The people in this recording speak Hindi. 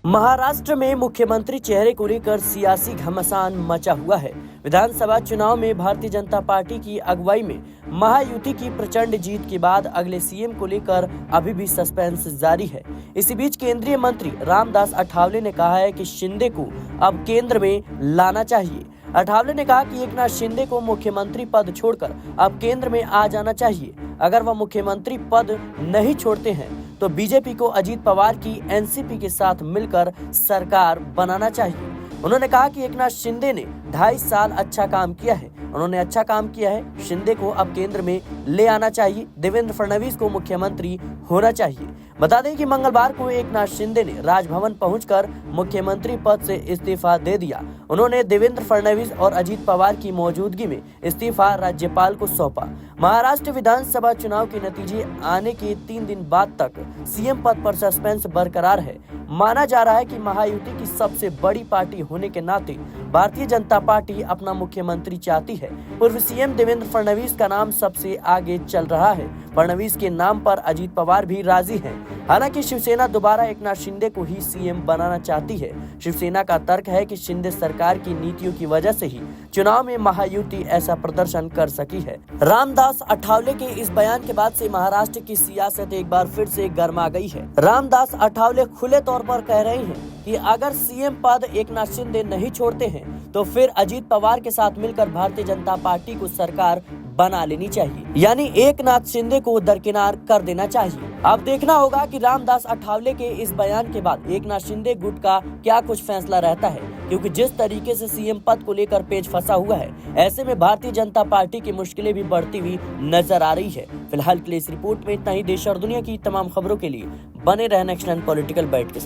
महाराष्ट्र में मुख्यमंत्री चेहरे को लेकर सियासी घमासान मचा हुआ है। विधानसभा चुनाव में भारतीय जनता पार्टी की अगुवाई में महायुति की प्रचंड जीत के बाद अगले सीएम को लेकर अभी भी सस्पेंस जारी है। इसी बीच केंद्रीय मंत्री रामदास अठावले ने कहा है कि शिंदे को अब केंद्र में लाना चाहिए। अठावले ने कहा कि एकनाथ शिंदे को मुख्यमंत्री पद छोड़कर अब केंद्र में आ जाना चाहिए। अगर वह मुख्यमंत्री पद नहीं छोड़ते हैं तो बीजेपी को अजीत पवार की एनसीपी के साथ मिलकर सरकार बनाना चाहिए। उन्होंने कहा कि एकनाथ शिंदे ने 2.5 साल अच्छा काम किया है। उन्होंने अच्छा काम किया है। शिंदे को अब केंद्र में ले आना चाहिए। देवेंद्र फडणवीस को मुख्यमंत्री होना चाहिए। बता दें कि मंगलवार को एकनाथ शिंदे ने राजभवन पहुंचकर मुख्यमंत्री पद से इस्तीफा दे दिया। उन्होंने देवेंद्र फडणवीस और अजीत पवार की मौजूदगी में इस्तीफा राज्यपाल को सौंपा। महाराष्ट्र विधानसभा चुनाव के नतीजे आने के 3 दिन बाद तक सीएम पद पर सस्पेंस बरकरार है। माना जा रहा है कि महायुति की सबसे बड़ी पार्टी होने के नाते भारतीय जनता पार्टी अपना मुख्यमंत्री चाहती है। पूर्व सीएम देवेंद्र फडणवीस का नाम सबसे आगे चल रहा है। फडणवीस के नाम पर अजीत पवार भी राजी हैं। हालांकि शिवसेना दोबारा एकनाथ शिंदे को ही सीएम बनाना चाहती है। शिवसेना का तर्क है कि शिंदे सरकार की नीतियों की वजह से ही चुनाव में महायुति ऐसा प्रदर्शन कर सकी है। रामदास अठावले के इस बयान के बाद से महाराष्ट्र की सियासत एक बार फिर से गर्मा गई है। रामदास अठावले खुले तौर पर कह रहे हैं कि अगर सीएम पद एकनाथ शिंदे नहीं छोड़ते हैं तो फिर अजीत पवार के साथ मिलकर भारतीय जनता पार्टी को सरकार बना लेनी चाहिए, यानी एकनाथ शिंदे को दरकिनार कर देना चाहिए। अब देखना होगा कि रामदास अठावले के इस बयान के बाद एकनाथ शिंदे गुट का क्या कुछ फैसला रहता है, क्योंकि जिस तरीके से सीएम पद को लेकर पेच फंसा हुआ है, ऐसे में भारतीय जनता पार्टी की मुश्किलें भी बढ़ती हुई नजर आ रही है। फिलहाल के लिए इस रिपोर्ट में इतना ही। देश और दुनिया की तमाम खबरों के लिए बने रहना नेक्स्ट पॉलिटिकल बाइट के साथ।